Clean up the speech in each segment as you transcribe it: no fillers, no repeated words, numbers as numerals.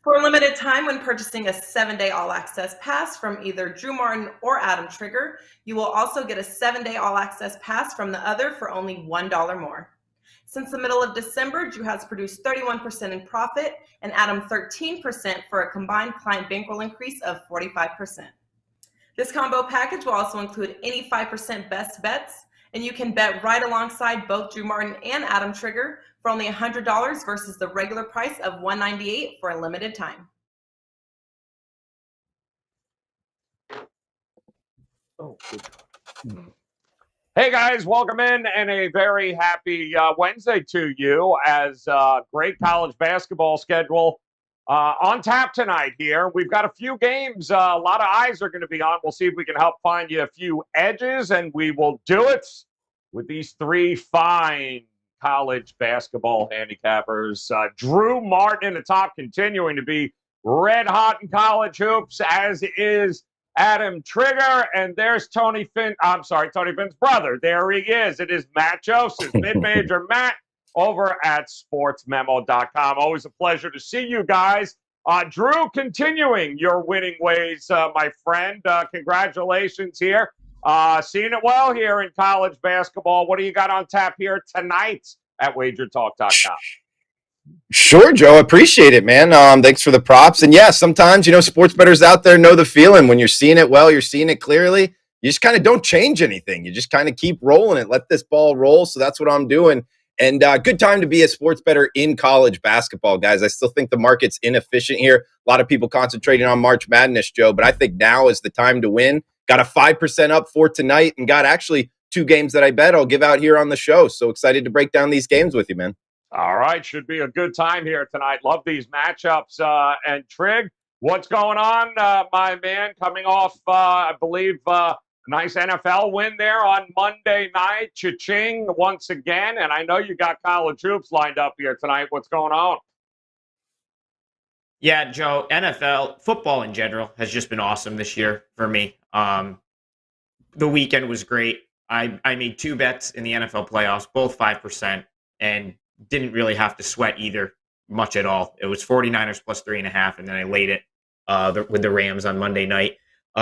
For a limited time, when purchasing a 7-day all-access pass from either Drew Martin or Adam Trigger, you will also get a 7-day all-access pass from the other for only $1 more. Since the middle of December, Drew has produced 31% in profit and Adam 13% for a combined client bankroll increase of 45%. This combo package will also include any 5% best bets, and you can bet right alongside both Drew Martin and Adam Trigger for only $100 versus the regular price of $198 for a limited time. Oh, good. Hey guys, welcome in and a very happy Wednesday to you as great college basketball schedule on tap tonight here. We've got a few games. A lot of eyes are going to be on. We'll see if we can help find you a few edges, and we will do it with these three fine college basketball handicappers. Drew Martin in the top, continuing to be red hot in college hoops, as is Adam Trigger, and there's Tony Finn's brother. There he is. It is Matt Joseph, mid-major Matt, over at sportsmemo.com. Always a pleasure to see you guys. Drew, continuing your winning ways, my friend. Congratulations here. Seeing it well here in college basketball. What do you got on tap here tonight at WagerTalk.com? Sure, Joe. Appreciate it, man. Thanks for the props. And yeah, sometimes, sports bettors out there know the feeling. When you're seeing it well, you're seeing it clearly. You just kind of don't change anything. You just kind of keep rolling it. Let this ball roll. So that's what I'm doing. And good time to be a sports bettor in college basketball, guys. I still think the market's inefficient here. A lot of people concentrating on March Madness, Joe. But I think now is the time to win. Got a 5% up for tonight and got actually 2 games that I bet I'll give out here on the show. So excited to break down these games with you, man. All right, should be a good time here tonight. Love these matchups. And Trig, what's going on, my man? Coming off, I believe, a nice NFL win there on Monday night. Cha-ching once again. And I know you got college hoops lined up here tonight. What's going on? Yeah, Joe, NFL, football in general has just been awesome this year for me. The weekend was great. I made 2 bets in the NFL playoffs, both 5%, and didn't really have to sweat either much at all. It was 49ers plus 3.5, and then I laid it with the Rams on Monday night.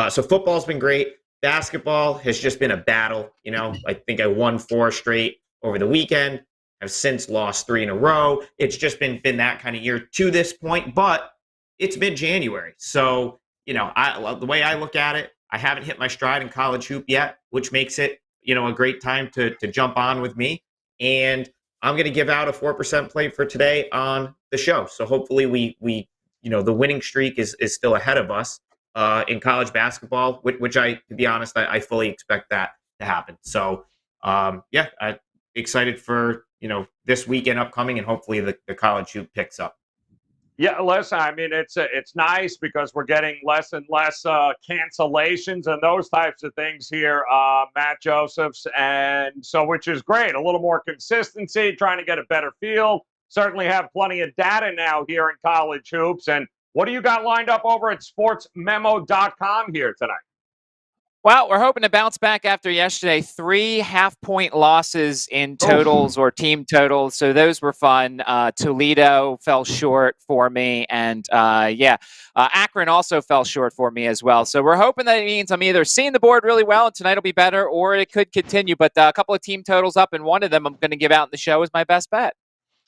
So football's been great. Basketball has just been a battle. I think I won 4 straight over the weekend. I've since lost 3 in a row. It's just been that kind of year to this point, but it's mid-January. So, the way I look at it, I haven't hit my stride in college hoop yet, which makes it, a great time to jump on with me. And I'm going to give out a 4% play for today on the show. So hopefully we the winning streak is still ahead of us in college basketball, which to be honest, I fully expect that to happen. So, I'm excited for, this weekend upcoming, and hopefully the college hoop picks up. Yeah, listen, I mean, it's nice because we're getting less and less cancellations and those types of things here, Matt Josephs, and so which is great. A little more consistency, trying to get a better feel. Certainly have plenty of data now here in college hoops. And what do you got lined up over at sportsmemo.com here tonight? Well, we're hoping to bounce back after yesterday. 3 half-point losses in totals or team totals, so those were fun. Toledo fell short for me, and Akron also fell short for me as well. So we're hoping that it means I'm either seeing the board really well and tonight will be better, or it could continue. But a couple of team totals up, and one of them I'm going to give out in the show as my best bet.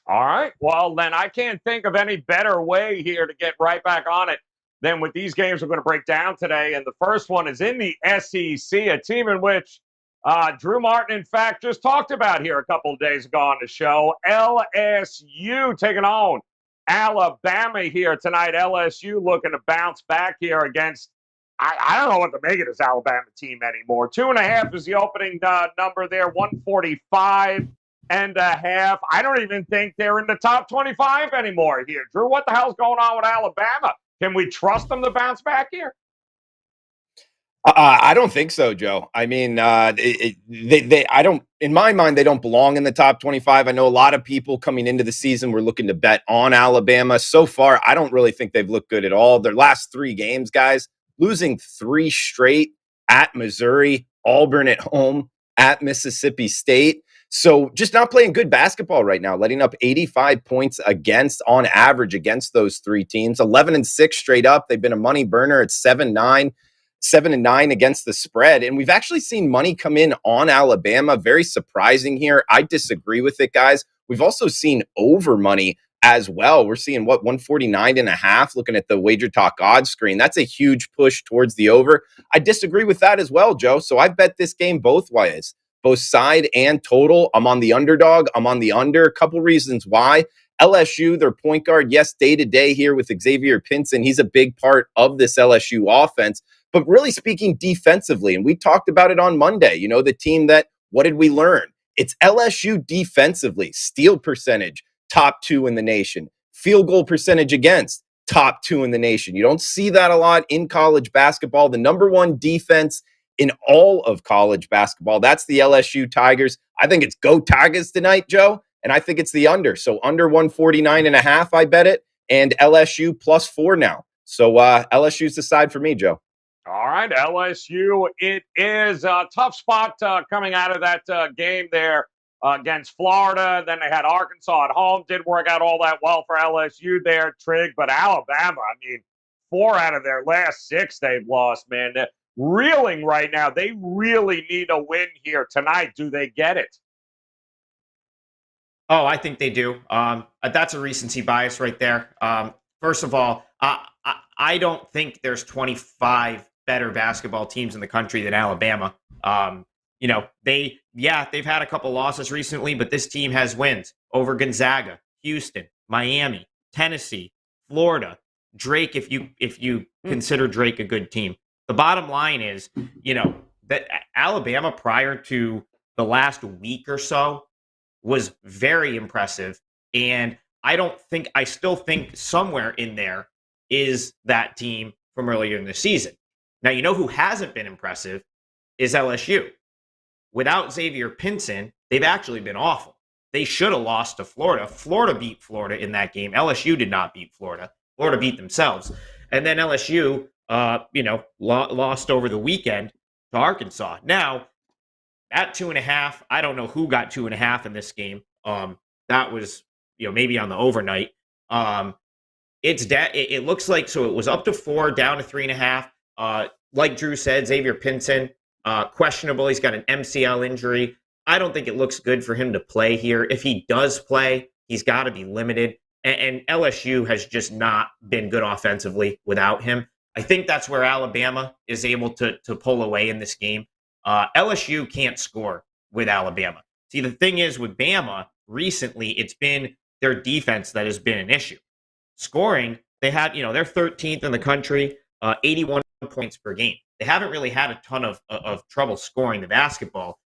All right. Well, then I can't think of any better way here to get right back on it than with these games we're going to break down today. And the first one is in the SEC, a team in which Drew Martin, in fact, just talked about here a couple of days ago on the show. LSU taking on Alabama here tonight. LSU looking to bounce back here against, I don't know what to make of this Alabama team anymore. 2.5 is the opening number there, 145.5. I don't even think they're in the top 25 anymore here. Drew, what the hell's going on with Alabama? Can we trust them to bounce back here? I don't think so, Joe. I mean, I don't, in my mind, they don't belong in the top 25. I know a lot of people coming into the season were looking to bet on Alabama. So far, I don't really think they've looked good at all. Their last 3 games, guys, losing 3 straight at Missouri, Auburn at home, at Mississippi State. So just not playing good basketball right now, letting up 85 points on average against those three teams. 11-6 straight up. They've been a money burner at 7-9 against the spread. And we've actually seen money come in on Alabama. Very surprising here. I disagree with it, guys. We've also seen over money as well. We're seeing 149.5, looking at the WagerTalk odds screen. That's a huge push towards the over. I disagree with that as well, Joe. So I've bet this game both ways, both side and total. I'm on the underdog. I'm on the under. A couple reasons why. LSU, their point guard, yes, day-to-day here with Xavier Pinson. He's a big part of this LSU offense. But really speaking defensively, and we talked about it on Monday, you know, the team that, what did we learn? It's LSU defensively. Steal percentage, top 2 in the nation. Field goal percentage against, top 2 in the nation. You don't see that a lot in college basketball. The number 1 defense in all of college basketball, that's the LSU Tigers. I think it's go Tigers tonight, Joe, and I think it's the under. So under 149.5, I bet it, and LSU +4 now. So LSU's the side for me, Joe. All right, LSU, it is a tough spot coming out of that game there against Florida. Then they had Arkansas at home. Didn't work out all that well for LSU there, Trig. But Alabama, I mean, 4 out of their last 6 they've lost, man. They're reeling right now. They really need a win here tonight. Do they get it? Oh, I think they do. That's a recency bias right there. First of all, I don't think there's 25 better basketball teams in the country than Alabama. You know, they've had a couple losses recently, but this team has wins over Gonzaga, Houston, Miami, Tennessee, Florida, Drake, if you consider Drake a good team. The bottom line is, you know, that Alabama prior to the last week or so was very impressive. And I still think somewhere in there is that team from earlier in the season. Now, you know who hasn't been impressive is LSU. Without Xavier Pinson, they've actually been awful. They should have lost to Florida. Florida beat Florida in that game. LSU did not beat Florida. Florida beat themselves. And then LSU, lost over the weekend to Arkansas. Now, at 2.5, I don't know who got 2.5 in this game. That was, maybe on the overnight. It looks like, so it was up to 4, down to 3.5. Like Drew said, Xavier Pinson, questionable. He's got an MCL injury. I don't think it looks good for him to play here. If he does play, he's got to be limited. And LSU has just not been good offensively without him. I think that's where Alabama is able to pull away in this game. LSU can't score with Alabama. See, the thing is with Bama, recently, it's been their defense that has been an issue. Scoring, they had, they're 13th in the country, 81 points per game. They haven't really had a ton of trouble scoring the basketball.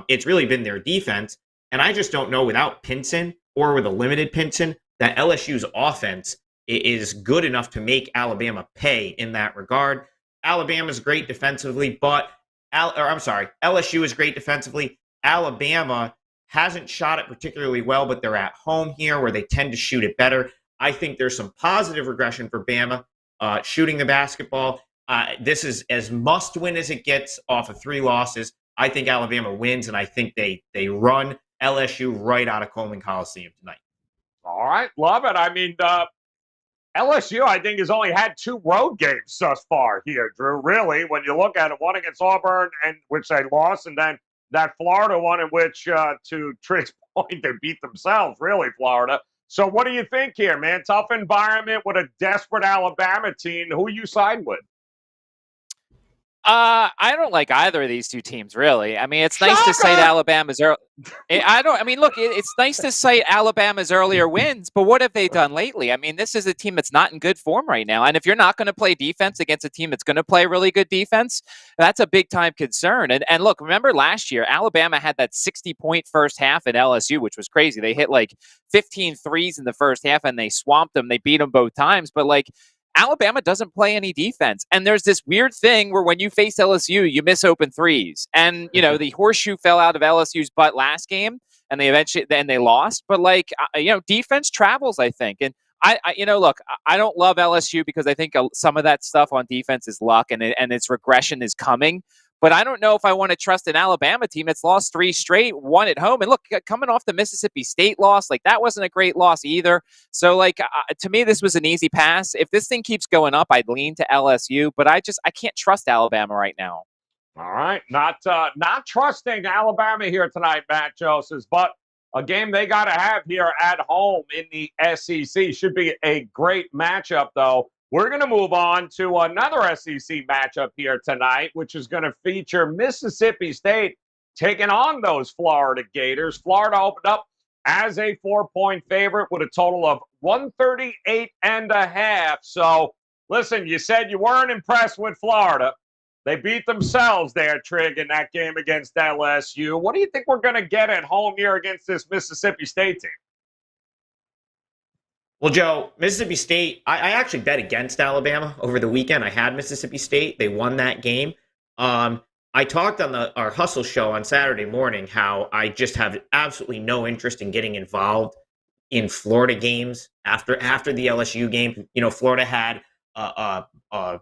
It's really been their defense. And I just don't know, without Pinson or with a limited Pinson, that LSU's offense is good enough to make Alabama pay in that regard. Alabama's great defensively, LSU is great defensively. Alabama hasn't shot it particularly well, but they're at home here where they tend to shoot it better. I think there's some positive regression for Bama shooting the basketball. This is as must-win as it gets off of 3 losses. I think Alabama wins, and I think they run LSU right out of Coleman Coliseum tonight. All right, love it. I mean, LSU, I think, has only had 2 road games thus far here, Drew. Really, when you look at it, one against Auburn, and which they lost, and then that Florida one in which, to Trig's point, they beat themselves, really, Florida. So what do you think here, man? Tough environment with a desperate Alabama team. Who you side with? I don't like either of these 2 teams, really. I mean, it's nice to cite Alabama's early. It's nice to cite Alabama's earlier wins, but what have they done lately? I mean, this is a team that's not in good form right now. And if you're not going to play defense against a team that's going to play really good defense, that's a big time concern. And look, remember last year, Alabama had that 60-point first half at LSU, which was crazy. They hit like 15 threes in the first half and they swamped them. They beat them both times. But Alabama doesn't play any defense. And there's this weird thing where when you face LSU, you miss open threes. And, the horseshoe fell out of LSU's butt last game and they lost. But defense travels, I think. And I don't love LSU because I think some of that stuff on defense is luck and its regression is coming. But I don't know if I want to trust an Alabama team that's lost 3 straight, 1 at home. And look, coming off the Mississippi State loss, like that wasn't a great loss either. So like to me, this was an easy pass. If this thing keeps going up, I'd lean to LSU, but I can't trust Alabama right now. All right, not trusting Alabama here tonight, Matt Joseph, but a game they got to have here at home in the SEC. Should be a great matchup, though. We're going to move on to another SEC matchup here tonight, which is going to feature Mississippi State taking on those Florida Gators. Florida opened up as a 4-point favorite with a total of 138.5. So, listen, you said you weren't impressed with Florida. They beat themselves there, Trig, in that game against LSU. What do you think we're going to get at home here against this Mississippi State team? Well, Joe, Mississippi State, I actually bet against Alabama over the weekend. I had Mississippi State. They won that game. I talked on our Hustle show on Saturday morning how I just have absolutely no interest in getting involved in Florida games after the LSU game. You know, Florida had a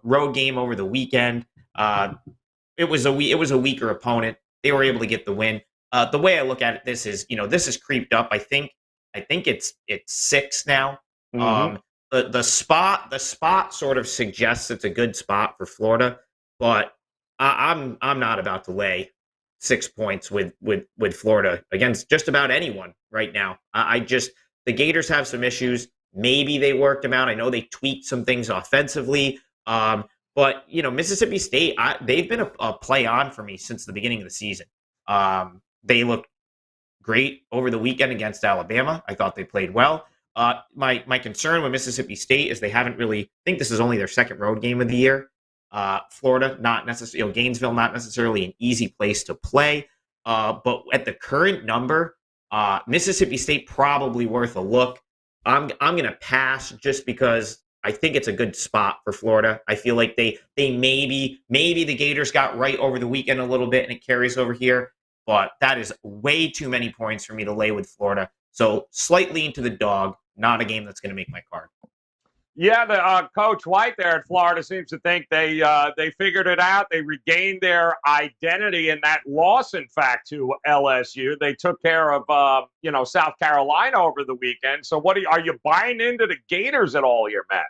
road game over the weekend. It was a weaker opponent. They were able to get the win. The way I look at it, this is creeped up. I think it's 6 now. Mm-hmm. The spot sort of suggests it's a good spot for Florida, but I'm not about to lay 6 points with Florida against just about anyone right now. The Gators have some issues. Maybe they worked them out. I know they tweaked some things offensively. But, Mississippi State, they've been a play on for me since the beginning of the season. They looked great over the weekend against Alabama. I thought they played well. My concern with Mississippi State is they haven't really, I think this is only their second road game of the year. Florida, not necessarily, Gainesville, not necessarily an easy place to play. But at the current number, Mississippi State probably worth a look. I'm going to pass just because I think it's a good spot for Florida. I feel like they maybe the Gators got right over the weekend a little bit and it carries over here, but that is way too many points for me to lay with Florida. So slightly into the dog, not a game that's going to make my card. Yeah, the Coach White there at Florida seems to think they figured it out. They regained their identity in that loss, in fact, to LSU. They took care of South Carolina over the weekend. So are you buying into the Gators at all here, Matt?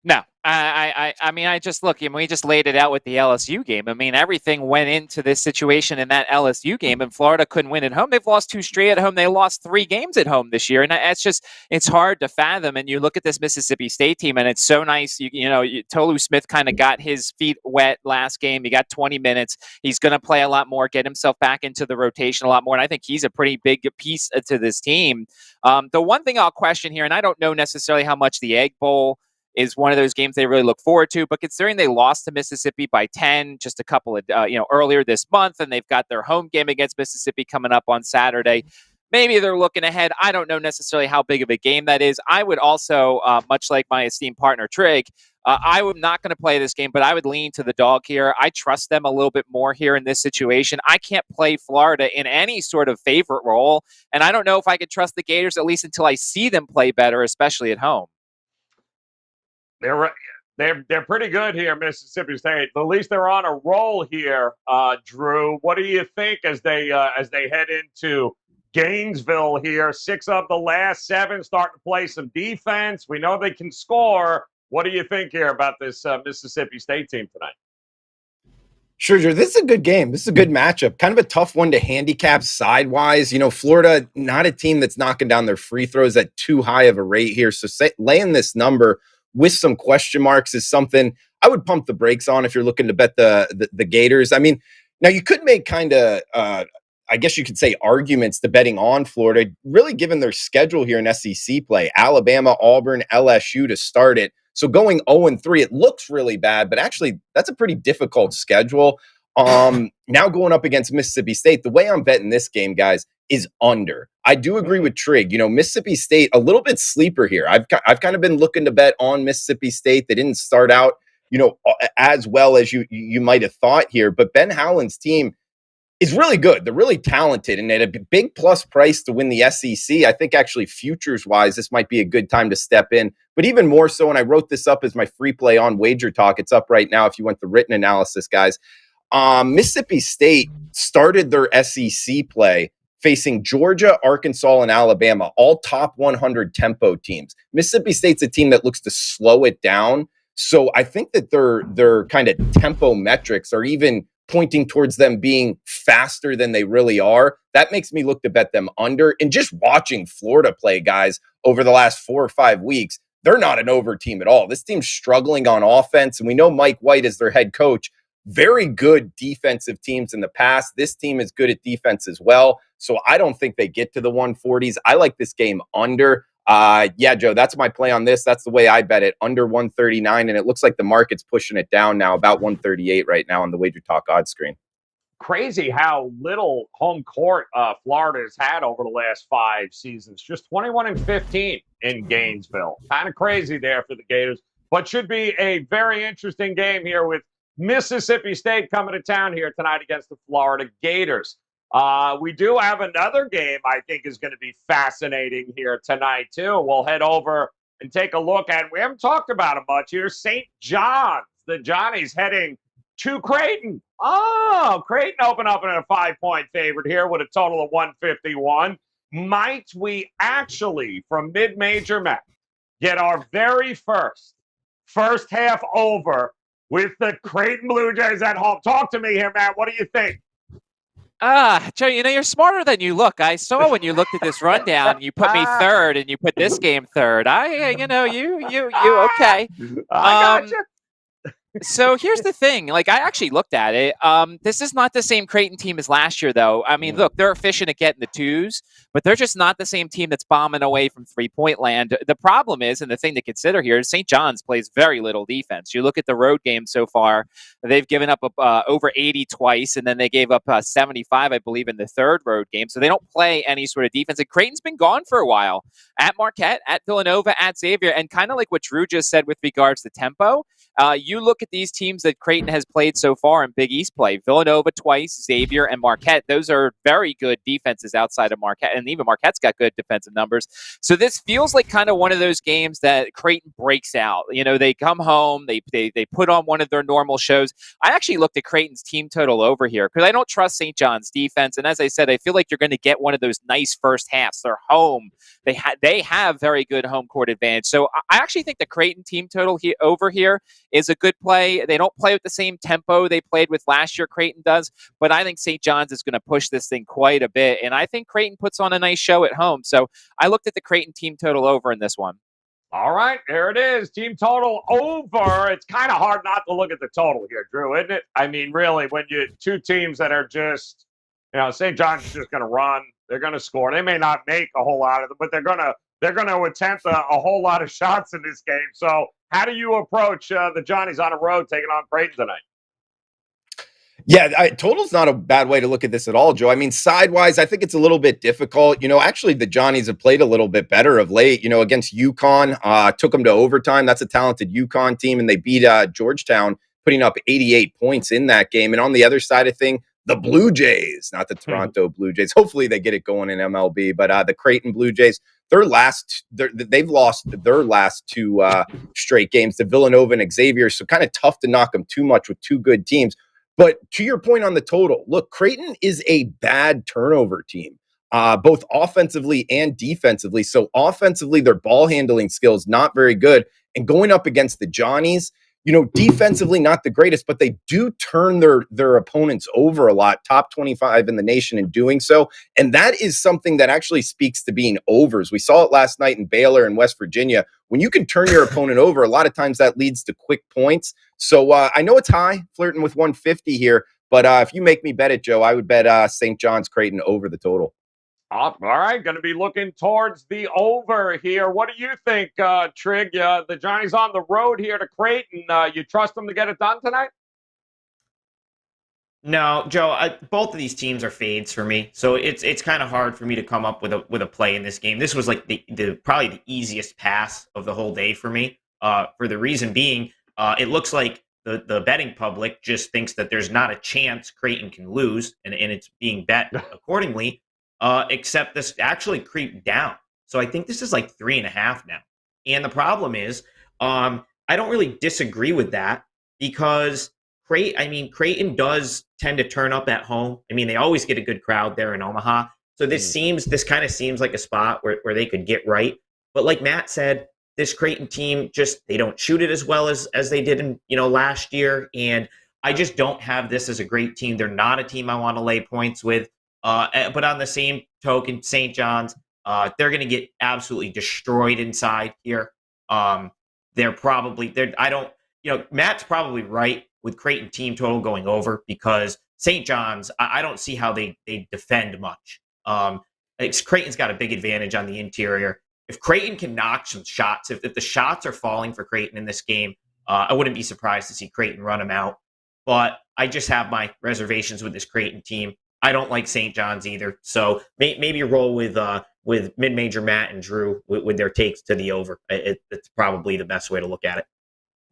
No, I just look. We just laid it out with the LSU game. I mean, everything went into this situation in that LSU game, and Florida couldn't win at home. They've lost 2 straight at home. They lost 3 games at home this year, and it's hard to fathom. And you look at this Mississippi State team, and it's so nice. Tolu Smith kind of got his feet wet last game. He got 20 minutes. He's going to play a lot more, get himself back into the rotation a lot more, and I think he's a pretty big piece to this team. The one thing I'll question here, and I don't know necessarily how much the Egg Bowl is one of those games they really look forward to. But considering they lost to Mississippi by 10 just a couple of, earlier this month, and they've got their home game against Mississippi coming up on Saturday, maybe they're looking ahead. I don't know necessarily how big of a game that is. I would also, much like my esteemed partner Trig, I'm not going to play this game, but I would lean to the dog here. I trust them a little bit more here in this situation. I can't play Florida in any sort of favorite role, and I don't know if I could trust the Gators, at least until I see them play better, especially at home. They're pretty good here, Mississippi State. At least they're on a roll here, Drew. What do you think as they head into Gainesville here? 6 of the last 7 starting to play some defense. We know they can score. What do you think here about this Mississippi State team tonight? Sure, Drew. This is a good game. This is a good matchup. Kind of a tough one to handicap side-wise. Florida, not a team that's knocking down their free throws at too high of a rate here. So laying this number with some question marks is something I would pump the brakes on if you're looking to bet the Gators. I mean, now you could make kind of, I guess you could say, arguments to betting on Florida, really given their schedule here in SEC play. Alabama, Auburn, LSU to start it. So going 0-3, it looks really bad, but actually that's a pretty difficult schedule. Now going up against Mississippi State, the way I'm betting this game, guys, is under. I do agree with Trig. Mississippi State, a little bit sleeper here. I've kind of been looking to bet on Mississippi State. They didn't start out, as well as you might have thought here. But Ben Howland's team is really good. They're really talented, and at a big plus price to win the SEC. I think actually futures-wise, this might be a good time to step in. But even more so, and I wrote this up as my free play on Wager Talk. It's up right now if you want the written analysis, guys. Mississippi State started their SEC play facing Georgia, Arkansas, and Alabama, all top 100 tempo teams. Mississippi State's a team that looks to slow it down. So I think that their kind of tempo metrics are even pointing towards them being faster than they really are. That makes me look to bet them under. And just watching Florida play, guys, over the last 4 or 5 weeks, they're not an over team at all. This team's struggling on offense, and we know Mike White is their head coach. Very good defensive teams in the past. This team is good at defense as well. So I don't think they get to the 140s. I like this game under. Yeah, Joe, that's my play on this. That's the way I bet it, under 139. And it looks like the market's pushing it down now, about 138 right now on the Wager Talk odds screen. Crazy how little home court Florida has had over the last 5 seasons. Just 21-15 in Gainesville. Kind of crazy there for the Gators, but should be a very interesting game here with Mississippi State coming to town here tonight against the Florida Gators. We do have another game I think is going to be fascinating here tonight, too. We'll head over and take a look at, we haven't talked about it much here, St. John's. The Johnnies heading to Creighton. Oh, Creighton open up in a 5-point favorite here with a total of 151. Might we actually, from mid-major match, get our very first half over with the Creighton Blue Jays at home? Talk to me here, Matt. What do you think? Joe, you're smarter than you look. I saw when you looked at this rundown, you put me third and you put this game third. You okay. I got you. So here's the thing. I actually looked at it. This is not the same Creighton team as last year, though. I mean, look, they're efficient at getting the twos, but they're just not the same team that's bombing away from three-point land. The problem is, and the thing to consider here, is St. John's plays very little defense. You look at the road game so far, they've given up over 80 twice, and then they gave up 75, I believe, in the third road game. So they don't play any sort of defense. And Creighton's been gone for a while. At Marquette, at Villanova, at Xavier, and kind of like what Drew just said with regards to tempo, you look at these teams that Creighton has played so far in Big East play, Villanova twice, Xavier, and Marquette. Those are very good defenses outside of Marquette, and even Marquette's got good defensive numbers. So this feels like kind of one of those games that Creighton breaks out. They come home, they put on one of their normal shows. I actually looked at Creighton's team total over here because I don't trust St. John's defense, and as I said, I feel like you're going to get one of those nice first halves. They're home. They have very good home court advantage. So I actually think the Creighton team total over here is a good play. They don't play with the same tempo they played with last year, Creighton does, but I think St. John's is going to push this thing quite a bit, and I think Creighton puts on a nice show at home. So I looked at the Creighton team total over in this one. All right, there it is. Team total over. It's kind of hard not to look at the total here, Drew, isn't it? I mean, really, when you two teams that are just, St. John's is just going to run. They're going to score. They may not make a whole lot of them, but they're going to attempt a whole lot of shots in this game. So how do you approach the Johnnies on the road taking on Creighton tonight? Yeah, total's not a bad way to look at this at all, Joe. I mean, sidewise, I think it's a little bit difficult. Actually, the Johnnies have played a little bit better of late. Against UConn, took them to overtime. That's a talented UConn team, and they beat Georgetown, putting up 88 points in that game. And on the other side of thing, the Blue Jays, not the Toronto Blue Jays. Hopefully, they get it going in MLB, but the Creighton Blue Jays, they've lost their last 2 straight games to Villanova and Xavier. So kind of tough to knock them too much with 2 good teams. But to your point on the total, look, Creighton is a bad turnover team, both offensively and defensively. So offensively, their ball handling skills not very good. And going up against the Johnnies, defensively not the greatest, but they do turn their opponents over a lot, top 25 in the nation in doing so. And that is something that actually speaks to being overs. We saw it last night in Baylor and West Virginia. When you can turn your opponent over, a lot of times that leads to quick points. So I know it's high, flirting with 150 here, but if you make me bet it, Joe, I would bet St. John's Creighton over the total. All right, going to be looking towards the over here. What do you think, Trig? The Johnnies on the road here to Creighton. You trust them to get it done tonight? No, Joe. Both of these teams are fades for me, so it's kind of hard for me to come up with a play in this game. This was like the probably the easiest pass of the whole day for me. For the reason being, it looks like the betting public just thinks that there's not a chance Creighton can lose, and it's being bet accordingly. Except this actually creeped down. So I think this is like 3.5 now. And the problem is, I don't really disagree with that because Creighton does tend to turn up at home. I mean, they always get a good crowd there in Omaha. So this kind of seems like a spot where they could get right. But like Matt said, this Creighton team they don't shoot it as well as they did in last year. And I just don't have this as a great team. They're not a team I want to lay points with. But on the same token, St. John's, they're going to get absolutely destroyed inside here. Matt's probably right with Creighton team total going over, because St. John's, I don't see how they defend much. Creighton's got a big advantage on the interior. If Creighton can knock some shots, if the shots are falling for Creighton in this game, I wouldn't be surprised to see Creighton run them out. But I just have my reservations with this Creighton team. I don't like St. John's either. So maybe roll with mid-major Matt and Drew with their takes to the over. It's probably the best way to look at it.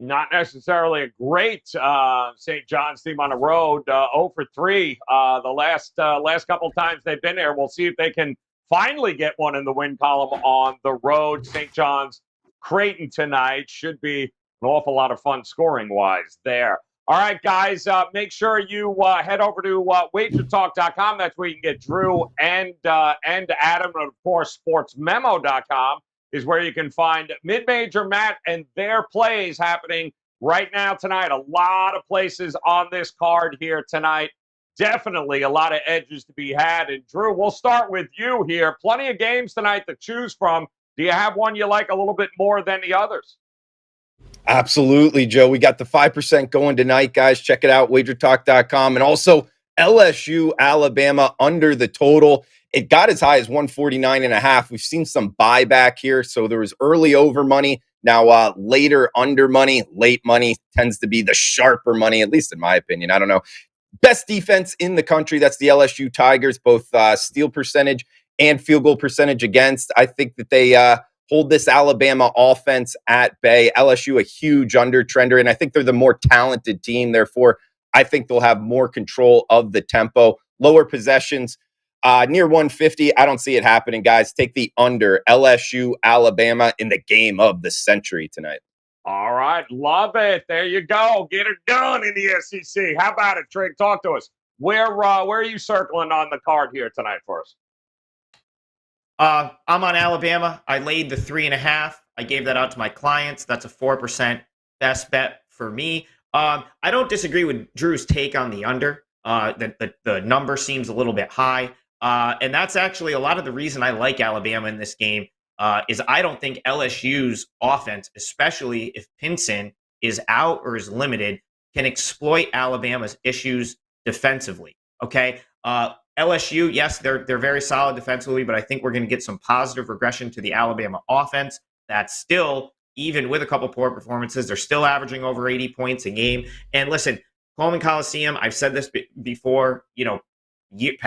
Not necessarily a great St. John's team on the road. 0 for 3 the last couple times they've been there. We'll see if they can finally get one in the win column on the road. St. John's Creighton tonight should be an awful lot of fun scoring-wise there. All right, guys, make sure you head over to WagerTalk.com. That's where you can get Drew and Adam. And, of course, SportsMemo.com is where you can find Mid-Major Matt and their plays happening right now tonight. A lot of places on this card here tonight. Definitely a lot of edges to be had. And, Drew, we'll start with you here. Plenty of games tonight to choose from. Do you have one you like a little bit more than the others? Absolutely, Joe. We got the 5% going tonight, guys. Check it out, wagertalk.com. And also LSU, Alabama under the total. It got as high as 149.5. We've seen some buyback here. So there was early over money. Now later under money. Late money tends to be the sharper money, at least in my opinion. I don't know. Best defense in the country. That's the LSU Tigers, both steal percentage and field goal percentage against. I think that they hold this Alabama offense at bay. LSU, a huge under trender, and I think they're the more talented team. Therefore, I think they'll have more control of the tempo. Lower possessions, near 150. I don't see it happening, guys. Take the under. LSU, Alabama in the game of the century tonight. All right, love it. There you go. Get it done in the SEC. How about it, Trig? Talk to us. Where are you circling on the card here tonight for us? I'm on Alabama. I laid the 3.5. I gave that out to my clients. That's a 4% best bet for me. I don't disagree with Drew's take on the under. The number seems a little bit high. And that's actually a lot of the reason I like Alabama in this game is I don't think LSU's offense, especially if Pinson is out or is limited, can exploit Alabama's issues defensively. Okay. LSU, yes, they're very solid defensively, but I think we're going to get some positive regression to the Alabama offense. That's still, even with a couple poor performances, they're still averaging over 80 points a game. And listen, Coleman Coliseum, I've said this before, for the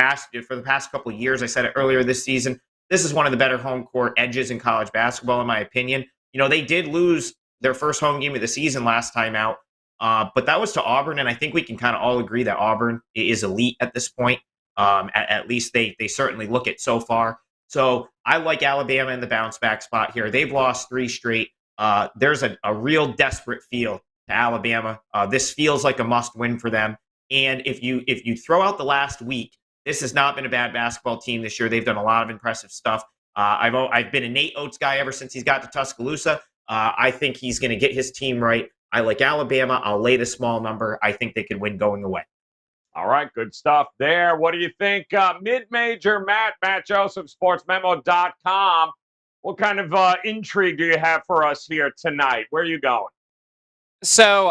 past couple of years. I said it earlier this season. This is one of the better home court edges in college basketball, in my opinion. They did lose their first home game of the season last time out, but that was to Auburn, and I think we can kind of all agree that Auburn is elite at this point. At least they certainly look it so far. So I like Alabama in the bounce back spot here. They've lost 3 straight. There's a real desperate feel to Alabama. This feels like a must win for them. And if you throw out the last week, this has not been a bad basketball team this year. They've done a lot of impressive stuff. I've been a Nate Oates guy ever since he's got to Tuscaloosa. I think he's going to get his team right. I like Alabama. I'll lay the small number. I think they could win going away. All right, good stuff there. What do you think? Mid-major Matt Joseph, SportsMemo.com. What kind of intrigue do you have for us here tonight? Where are you going? So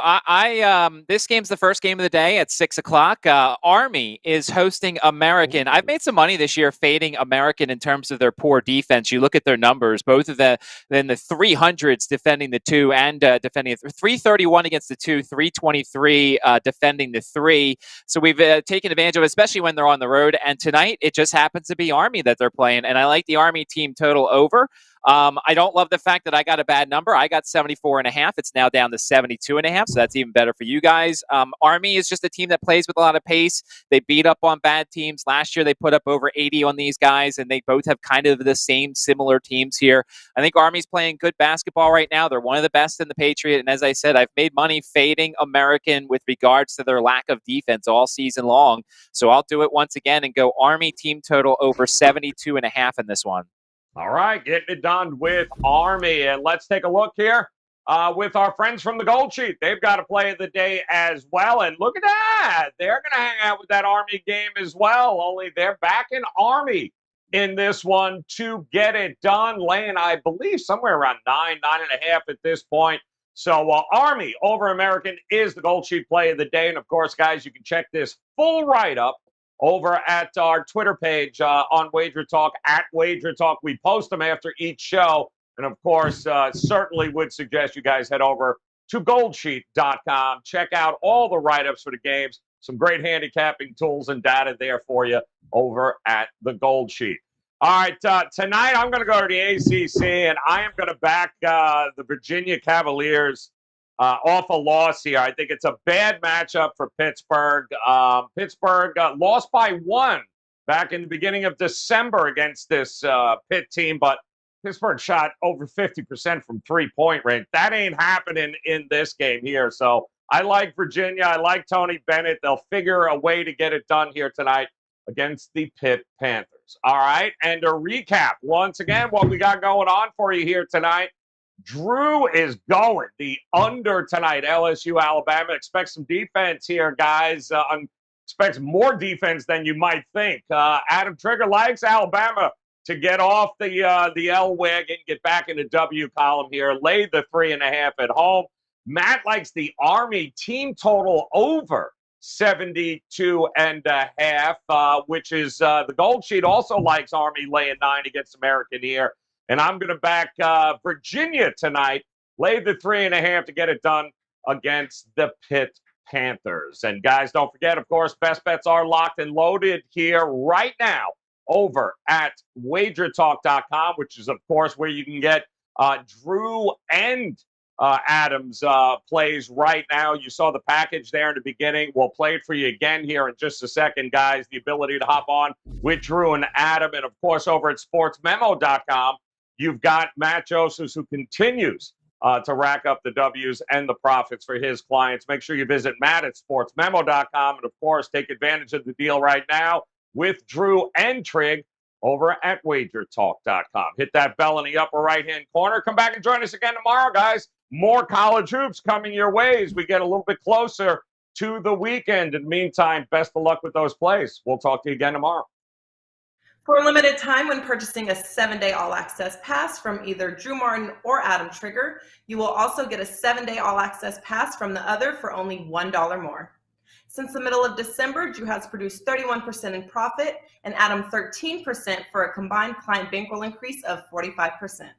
this game's the first game of the day at 6:00. Army is hosting American. I've made some money this year fading American in terms of their poor defense. You look at their numbers, both of them in the 300s defending the 2 and defending 331 against the 2, 323 defending the 3. So we've taken advantage of it, especially when they're on the road. And tonight it just happens to be Army that they're playing, and I like the Army team total over. I don't love the fact that I got a bad number. I got 74.5. It's now down to 72.5, so that's even better for you guys. Army is just a team that plays with a lot of pace. They beat up on bad teams. Last year, they put up over 80 on these guys, and they both have kind of the same similar teams here. I think Army's playing good basketball right now. They're one of the best in the Patriot, and as I said, I've made money fading American with regards to their lack of defense all season long. So I'll do it once again and go Army team total over 72.5 in this one. All right, getting it done with Army. And let's take a look here with our friends from the Gold Sheet. They've got a play of the day as well. And look at that. They're going to hang out with that Army game as well, only they're back in Army in this one to get it done. Laying, I believe, somewhere around 9.5 at this point. So Army over American is the Gold Sheet play of the day. And, of course, guys, you can check this full write-up over at our Twitter page on Wager Talk, at Wager Talk. We post them after each show. And, of course, certainly would suggest you guys head over to goldsheet.com. Check out all the write-ups for the games. Some great handicapping tools and data there for you over at the Gold Sheet. All right, tonight I'm going to go to the ACC, and I am going to back the Virginia Cavaliers off a loss here. I think it's a bad matchup for Pittsburgh. Pittsburgh lost by 1 back in the beginning of December against this Pitt team, but Pittsburgh shot over 50% from three-point range. That ain't happening in this game here. So I like Virginia. I like Tony Bennett. They'll figure a way to get it done here tonight against the Pitt Panthers. All right, and to recap once again what we got going on for you here tonight. Drew is going the under tonight. LSU, Alabama. Expect some defense here, guys. Expect more defense than you might think. Adam Trigger likes Alabama to get off the L wagon, get back in the W column here. Laid the 3.5 at home. Matt likes the Army team total over 72.5, which is the Gold Sheet also likes Army laying 9 against American here. And I'm going to back Virginia tonight, lay the 3.5 to get it done against the Pitt Panthers. And guys, don't forget, of course, best bets are locked and loaded here right now over at WagerTalk.com, which is, of course, where you can get Drew and Adams plays right now. You saw the package there in the beginning. We'll play it for you again here in just a second, guys. The ability to hop on with Drew and Adam. And, of course, over at SportsMemo.com, you've got Matt Joseph, who continues to rack up the W's and the profits for his clients. Make sure you visit Matt at SportsMemo.com. And, of course, take advantage of the deal right now with Drew and Trig over at WagerTalk.com. Hit that bell in the upper right-hand corner. Come back and join us again tomorrow, guys. More college hoops coming your way as we get a little bit closer to the weekend. In the meantime, best of luck with those plays. We'll talk to you again tomorrow. For a limited time, when purchasing a 7-day all-access pass from either Drew Martin or Adam Trigger, you will also get a 7-day all-access pass from the other for only $1 more. Since the middle of December, Drew has produced 31% in profit and Adam 13% for a combined client bankroll increase of 45%.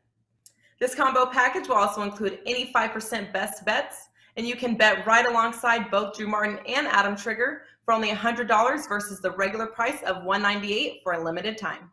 This combo package will also include any 5% best bets, and you can bet right alongside both Drew Martin and Adam Trigger for only $100 versus the regular price of $198 for a limited time.